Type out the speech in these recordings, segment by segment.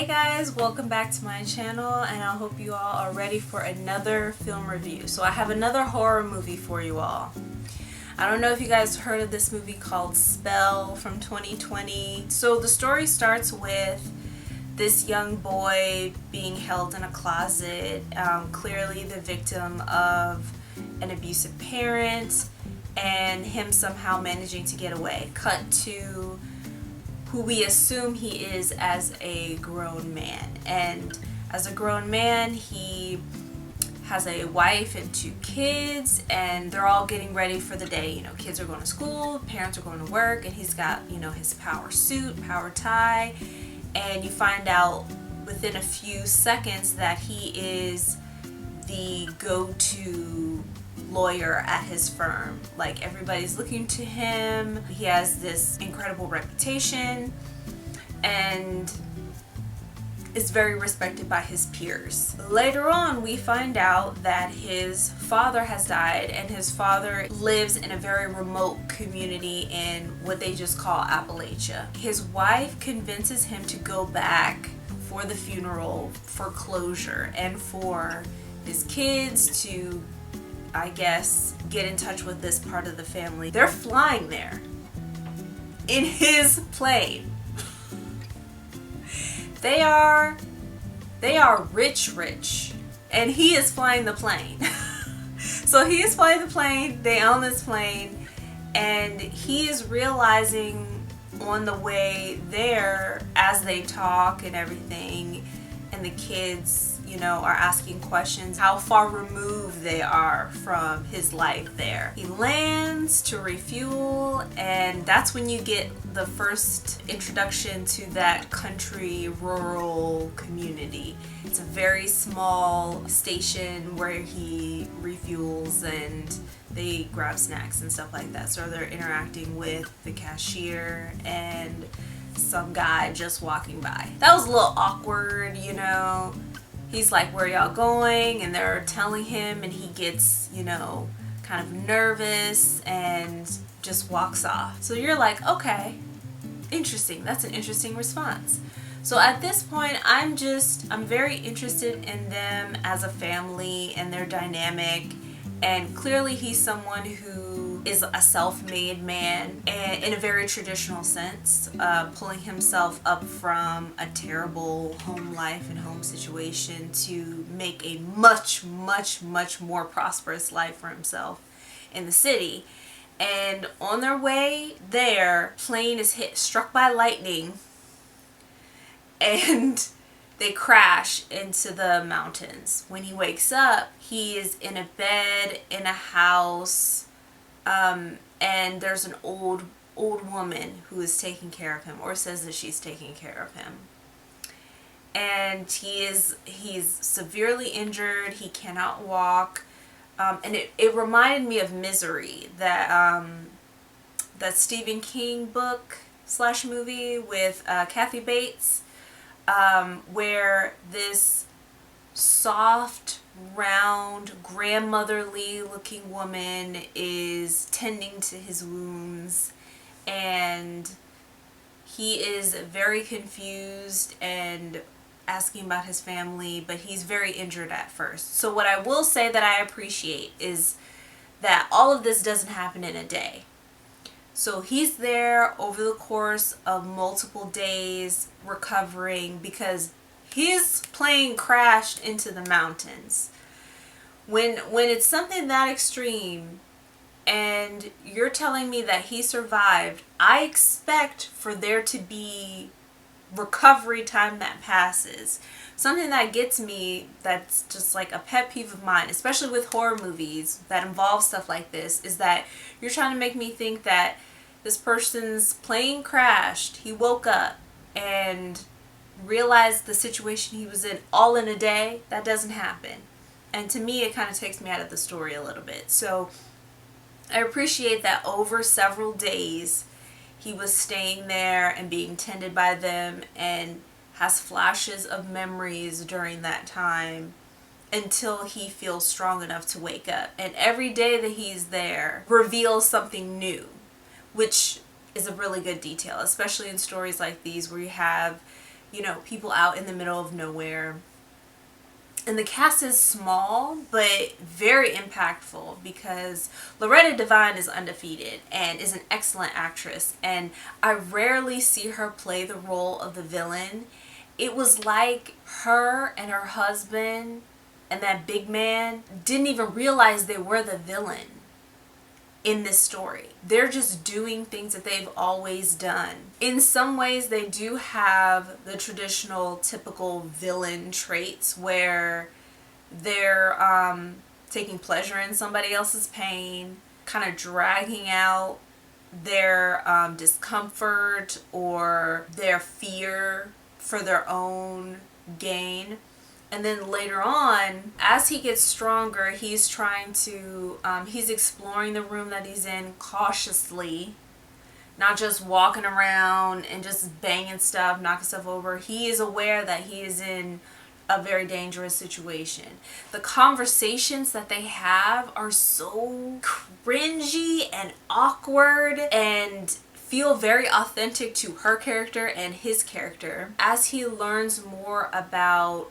Hey guys, welcome back to my channel, and I hope you all are ready for another film review. So I have another horror movie for you all. I don't know if you guys heard of this movie called Spell from 2020. So the story starts with this young boy being held in a closet, clearly the victim of an abusive parent, and him somehow managing to get away. Cut to who we assume he is as a grown man. And as a grown man, he has a wife and 2 kids, and they're all getting ready for the day. You know, kids are going to school, parents are going to work, and he's got, you know, his power suit, power tie, and you find out within a few seconds that he is the go-to lawyer at his firm. Like, everybody's looking to him. He has this incredible reputation and is very respected by his peers. Later on, we find out that his father has died, and his father lives in a very remote community in what they just call Appalachia. His wife convinces him to go back for the funeral, for closure, and for his kids to, I guess, get in touch with this part of the family. They're flying there in his plane. They are rich, and he is flying the plane. So he is flying the plane, they own this plane, and he is realizing on the way there, as they talk and everything, and the kids, you know, are asking questions, how far removed they are from his life there. He lands to refuel, and that's when you get the first introduction to that country rural community. It's a very small station where he refuels, and they grab snacks and stuff like that. So they're interacting with the cashier and some guy just walking by. That was a little awkward, you know. He's like, "Where y'all going?" And they're telling him, and he gets, you know, kind of nervous and just walks off. So you're like, okay, interesting. That's an interesting response. So at this point, I'm very interested in them as a family and their dynamic. And clearly he's someone who is a self-made man, and in a very traditional sense, pulling himself up from a terrible home life and home situation to make a much more prosperous life for himself in the city. And on their way there, plane is struck by lightning, and they crash into the mountains. When he wakes up, he is in a bed in a house, and there's an old woman who is taking care of him, or says that she's taking care of him. And he's severely injured. He cannot walk, and it reminded me of Misery, that Stephen King book / movie with Kathy Bates. Where this soft, round, grandmotherly looking woman is tending to his wounds, and he is very confused and asking about his family, but he's very injured at first. So what I will say that I appreciate is that all of this doesn't happen in a day. So he's there over the course of multiple days recovering, because his plane crashed into the mountains. When it's something that extreme and you're telling me that he survived, I expect for there to be recovery time that passes. Something that gets me, that's just like a pet peeve of mine, especially with horror movies that involve stuff like this, is that you're trying to make me think that this person's plane crashed, he woke up and realized the situation he was in all in a day. That doesn't happen. And to me, it kind of takes me out of the story a little bit. So I appreciate that over several days he was staying there and being tended by them, and has flashes of memories during that time until he feels strong enough to wake up. And every day that he's there reveals something new, which is a really good detail, especially in stories like these where you have, you know, people out in the middle of nowhere. And the cast is small, but very impactful because Loretta Devine is undefeated and is an excellent actress. And I rarely see her play the role of the villain. It was like her and her husband and that big man didn't even realize they were the villain in this story. They're just doing things that they've always done. In some ways, they do have the traditional typical villain traits where they're taking pleasure in somebody else's pain, kind of dragging out their discomfort or their fear for their own gain. And then later on, as he gets stronger, he's trying to, he's exploring the room that he's in cautiously, not just walking around and just banging stuff, knocking stuff over. He is aware that he is in a very dangerous situation. The conversations that they have are so cringy and awkward and feel very authentic to her character and his character. As he learns more about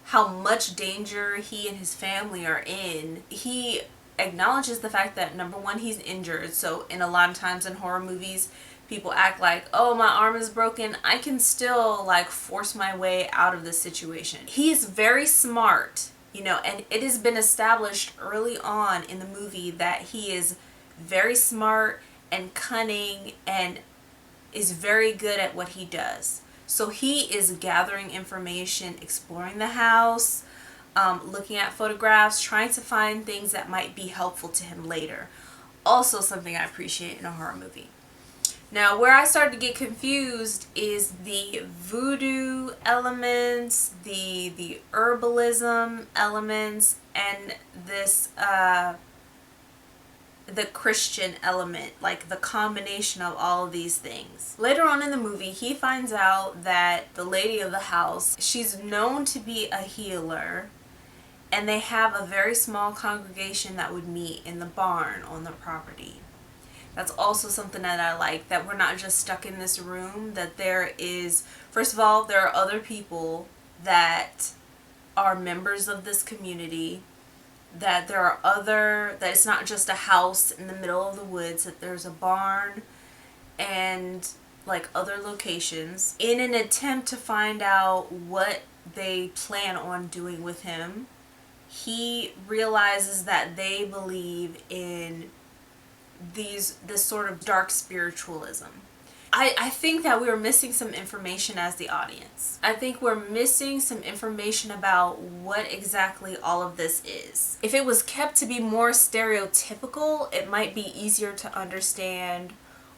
how much danger he and his family are in, he acknowledges the fact that, number one, he's injured. So in a lot of times in horror movies, people act like, oh, my arm is broken, I can still like force my way out of this situation. He is very smart, you know, and it has been established early on in the movie that he is very smart and cunning and is very good at what he does. So he is gathering information, exploring the house, looking at photographs, trying to find things that might be helpful to him later. Also something I appreciate in a horror movie. Now, where I started to get confused is the voodoo elements, the herbalism elements, and this the Christian element, like the combination of all of these things. Later on in the movie, he finds out that the lady of the house, she's known to be a healer, and they have a very small congregation that would meet in the barn on the property. That's also something that I like, that we're not just stuck in this room, that there is, first of all, there are other people that are members of this community, that there are that it's not just a house in the middle of the woods, that there's a barn and like other locations. In an attempt to find out what they plan on doing with him, he realizes that they believe in this sort of dark spiritualism. I think that we're missing some information as the audience. I think we're missing some information about what exactly all of this is. If it was kept to be more stereotypical, it might be easier to understand.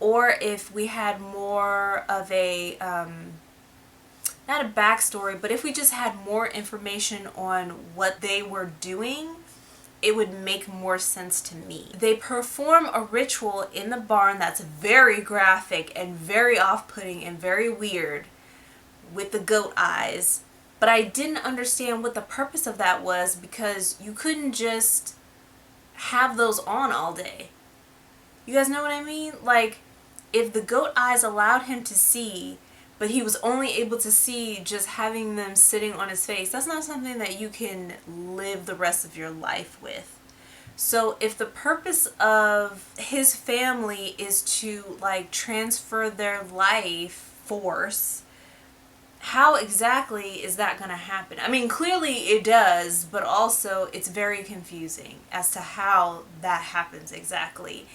Or if we had more of a, not a backstory, but if we just had more information on what they were doing, it would make more sense to me. They perform a ritual in the barn that's very graphic and very off-putting and very weird with the goat eyes. But I didn't understand what the purpose of that was, because you couldn't just have those on all day. You guys know what I mean? Like, if the goat eyes allowed him to see, but he was only able to see just having them sitting on his face, that's not something that you can live the rest of your life with. So if the purpose of his family is to like transfer their life force, how exactly is that going to happen? I mean, clearly it does, but also it's very confusing as to how that happens exactly,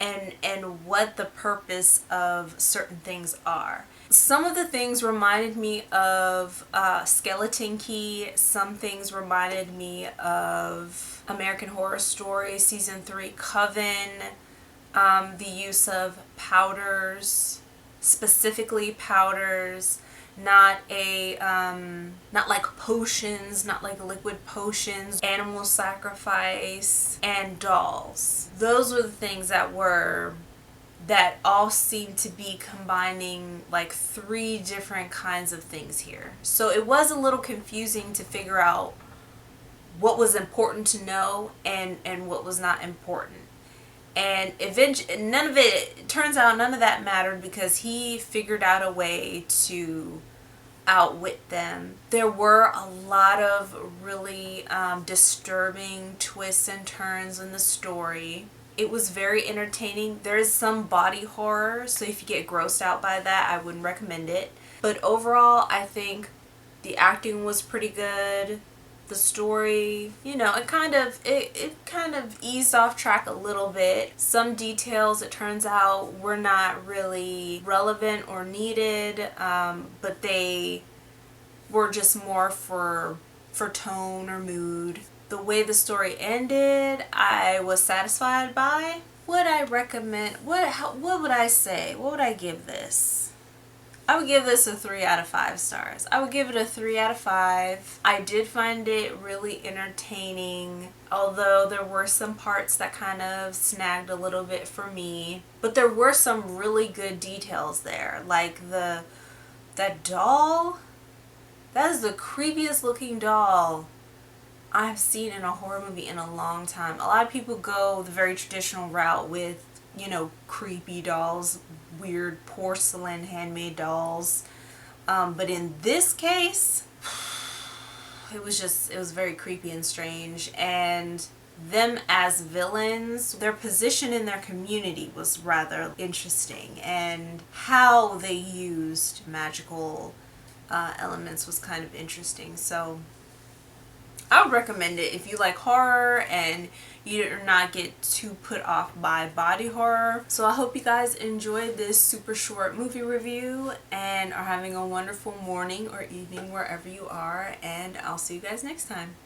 and what the purpose of certain things are. Some of the things reminded me of Skeleton Key. Some things reminded me of American Horror Story Season 3 Coven. The use of powders, specifically powders, not like potions, not like liquid potions, animal sacrifice, and dolls. Those were the things that all seem to be combining like 3 different kinds of things here. So it was a little confusing to figure out what was important to know and what was not important. And eventually, turns out none of that mattered, because he figured out a way to outwit them. There were a lot of really disturbing twists and turns in the story. It was very entertaining. There is some body horror, so if you get grossed out by that, I wouldn't recommend it. But overall, I think the acting was pretty good. The story, you know, it kind of eased off track a little bit. Some details, it turns out, were not really relevant or needed, but they were just more for tone or mood. The way the story ended, I was satisfied by. Would I recommend? What would I say? What would I give this? I would give this a 3 out of 5 stars. I would give it a 3 out of 5. I did find it really entertaining, although there were some parts that kind of snagged a little bit for me. But there were some really good details there, like that doll. That is the creepiest looking doll I've seen in a horror movie in a long time. A lot of people go the very traditional route with, you know, creepy dolls, weird porcelain handmade dolls. But in this case, it was very creepy and strange. And them as villains, their position in their community was rather interesting. And how they used magical elements was kind of interesting. So I would recommend it if you like horror and you do not get too put off by body horror. So I hope you guys enjoyed this super short movie review and are having a wonderful morning or evening wherever you are, and I'll see you guys next time.